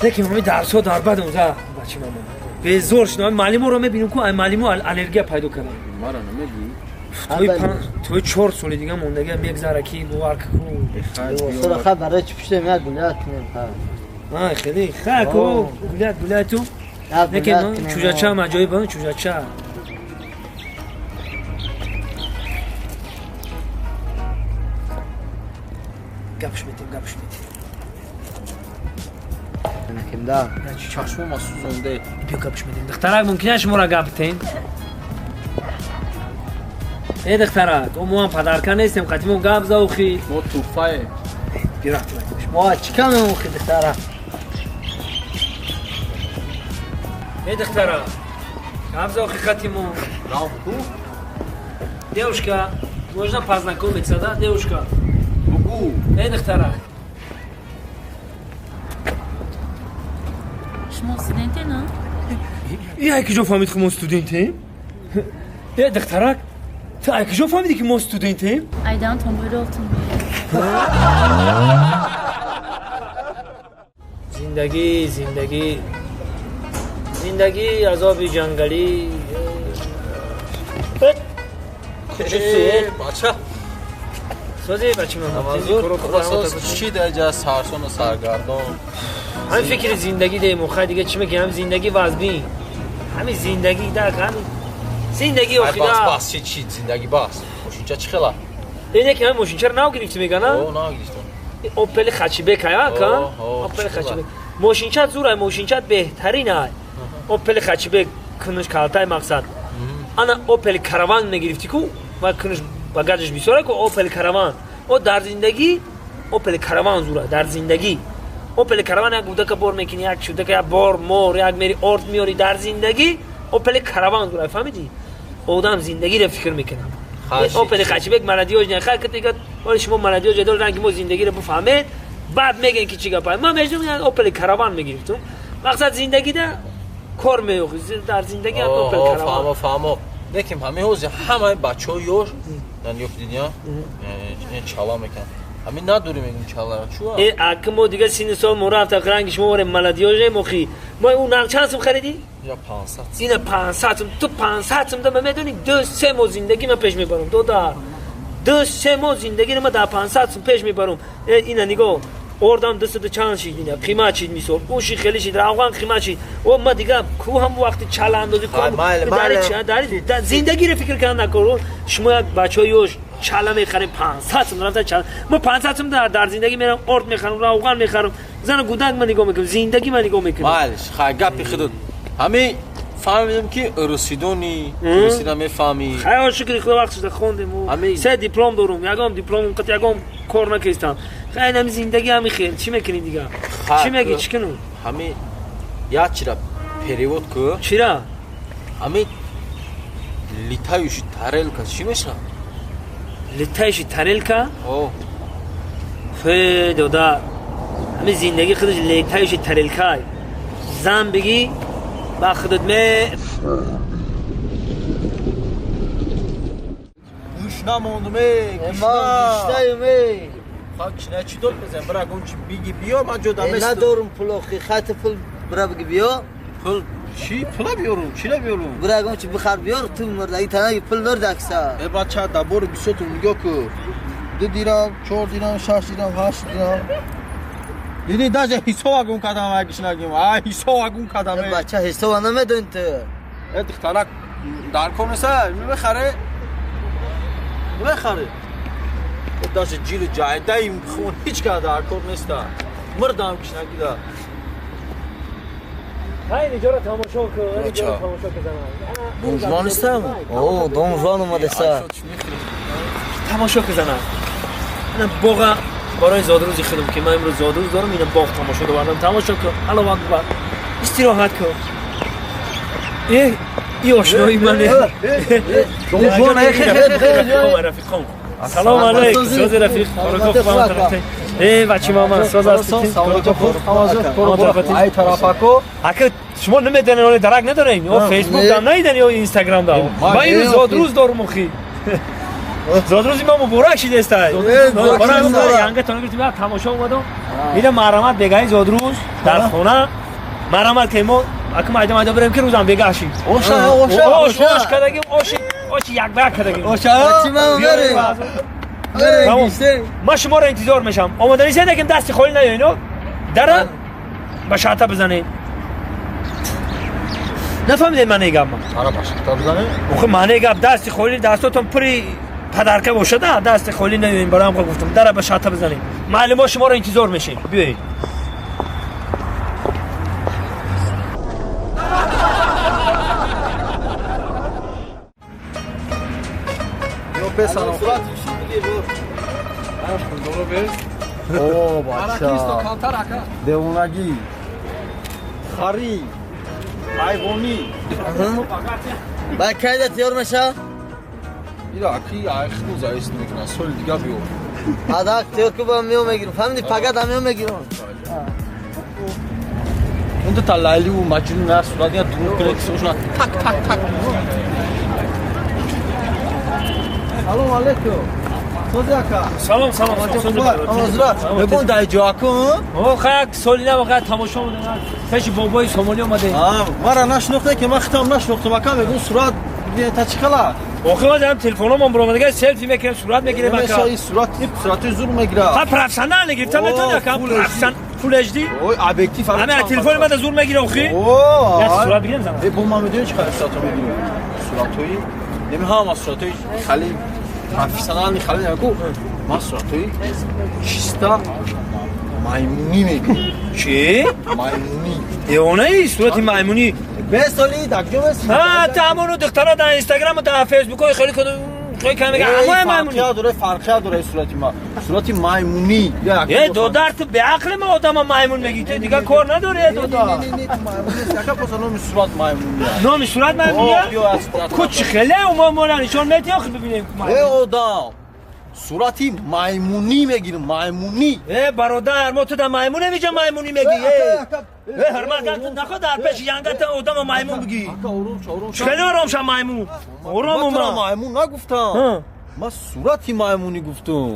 لیکن همین درس‌ها در بد اونجا بچه مامان به زور شدم معلم رو میبینم که معلم الرژی پیدا کردم ما رو نمیگی توی 4 سال دیگه موندگی میگذره کی بوارک کو سر خبر چی پشت میاد گلات نه خیلی خاکو گلاتو لیکن چوجاچا عجایب بود چوجاچا گپش میدیم kim da چشم سوزونده بیا گپش میدیم دخترک ممکنه شما را گپ بتین ای دخترک ما پدرکا نیستیم قدیمو گپ زوخی ما توفای بیرات ما چیکار می‌کنی دخترا ای دخترک گپ زوخی قدیمو راو کو девушка можно познакомиться да девушка بگو ای دخترک شما استودنتی نه؟ ای کجا فهمید که ما استودنتیم؟ ای دخترک تا کجا فهمیدی که ما استودنتیم؟ ایدان تنبیراتون زندگی عذاب جنگلی بچه سازی بچه من چی درجه سرسون و سرگردان همین فکر زندگی ده مخه دیگه چی میگه هم زندگی وزبین همین زندگی ده همین زندگی بس اخیده بس چی زندگی بس ماشینچه چی خلا اینه که همین ماشین چرا نو گرفتی میگه نه؟ او نه گرفتم اوپل خچیبک ها که؟ اوپل خچیبک ماشینچه زوره ماشینچه بهترینه اوپل خچیبک کنش کالتای مقصد انا اوپل کاروان میگرفتی کو و کنش باگاجش بیسوره کو اوپل کاروان او در زندگی اوپل کاروان زوره در زندگی اوپل کاروان یک بوده که بار میکنی یک شده که یک بار مور یک میری ارد میاری در زندگی اوپل کاروان زوره فهمیدی آدم زندگی رو فکر میکنه اوپل خچیبک مردیوج نه خاک دیگه ولی شما مردیوج دل رنگ ما زندگی رو بفهمید بعد میگن که چیکار پای ما میگم اوپل کاروان میگرفتم مقصد زندگی ده کار میوخی در زندگی هم اوپل کاروان فهمو دیدیم همه حوزه همه بچه‌ها یور دن yok dünya çala mekan همین نداری میگیم چلا چوا ای اکمو دیگه سین سال مرافت رنگ شما ور ملادیوج مخی ما اون نقد چند سم خریدی یا 500 این 500 تو 500 تا میدونی 2-3 ماه زندگی من پیش میبرم دو 2-3 ماه زندگی رو من در 500 پیش میبرم اینا نگاه اوردم دست چند شید اینا قیمت چید میسور اون شی خیلی شید افغان قیمت شید و ما دیگه کو هم وقتی چال اندازی کنم در زندگی رو فکر کردن نکرو شما بچه‌هایوش چاله میخریم 500 رفت چاله ما 500 در زندگی میرم ارد میخرم افغان میخرم زن گودک من نگاه میکنم زندگی من نگاه میکنم مالش خاگپی خودت همین فهمیدم که رسیدم میفهمی خیلی شکر خدا وقتش خوندم سه دیپلم دارم یکم دیپلم قط یکم کار نکردم خیلی هم زندگی همین خیر چی میکنی دیگه چی میگی چی کنم همین یاد چرا перевод کو چرا همین летающий тарелка چی میشه لتایش تارلکا او دودا همین زندگی خودش لتایش تارلکای زن بگی با خودت گوش نموندم خاک نه چی داد بزن برای اون چی بگی بیا من جدا میستم ندارم پول خط پول برای بگی بیا پول چی پول بیارم چی بیارم برای اون چی بخر بیار تو مردی تنها پول نرد اکسا بچه دبور 20 تو میگه که 2 دیرام 4 دیرام 6 دیرام 8 دیرام دیدی даже حساب کردم اگه نگیم حساب کردم بچه حساب نمیدون تو دخترک در کنسه میخره داشت جیل جای دایم خون هیچ که در کار نیست مردم کش نگیده های اینجا رو تماشا کن دونجوان نیستم اوه دونجوان اومده سر تماشا کنم من باغ برای زادروزی خودم که من امروز زادروز دارم اینو باغ تماشا دوبارم تماشا کن حالا وقت بعد استراحت کن ای آشنایی منه دونجوان رفیقم سلام علیکم ساز رفیق بچه مامان ساز هستید ای طرفکو اگه شما نمیدونین اون درک ندارین او فیسبوک دام نیدن یا اینستاگرام دام ما این زادروز دارم مخی زادروزی ما مبارک شید استای یانگه تو نگرتی بیا تماشا اومدم میرم مرامت بگای زادروز در خونه مرامت که ما اگه مایده بریم که روزم بگاشی اوش کردگیم اوش یک بار کردگیم چی ما بریم ما شما را انتظار میشم آمدنی سه نکن دستی خالی نیاینو در با شاطه بزنید نفهمیدید من نگم آره باشه تا بزنه اوخه معنی گپ دستی خالی دستاتون پری پدرکه باشه ده دست خالی نیاین برام گفتم در با شاطه بزنید معلم شما را انتظار میشیم بیایید Pesano. Oh, bacha. Devonagi. Khari. Ayvoni. با کایده تیار میشه ایرا کی آخر زایست میکنه سول دیگه بیو آداک تیار که با میو میگیرم فهمیدی فقط همیو میگیرم اون تو تلالی و مجنون است صورت یا دور کنه کسوشون تک تک تک سلام علیکم سلام حضرت ببین در جا کن او خاک سولی نه واقعا تماشا مونه پیش بابای سومالی اومده ما را نشناخته که ما ختم نشناخته مکان بگو صورت تا چیکلا آخه ما دارم تلفنم برام دیگه سلفی میگیرم صورت میگیرم مثلا این صورت زور میگیره ها پروفسیونال نگرفتم نتونم کام پروفسیونال فول اچ دی اوه ابجکتیو همه تلفن ما زور میگیره اخی اوه یا صورت بگیرم زمان ای بوم میدونی چه صورت میگیره صورتوی نمی‌ها صورتوی خالی پروفسیونال نی خالی نگو ما صورتوی چیستا مایمونی میگی چی مایمونی اونه صورت مایمونی بسالی دکجو بس ها تمام دخترا در اینستاگرام و در فیسبوک خیلی کم میگه اما مایمونی فرقی داره صورت مایمونی یه دو در تو به عقل ما آدم مایمون میگی تو دیگه کار نداره دو در نه سکا پسانو صورت مایمونی نام صورت مایمونی کوچ خله و ما نشون میدی آخه ببینیم ای آدم صورتی مایمونی میگیرم مایمونی برادر ما تو در مایمون نمیجا مایمونی میگی هرمت نخواد در پیش یانگت آدم مایمون بگی خیلی آرام شم مایمون آرام مایمون نگفتم ما صورتی مایمونی گفتم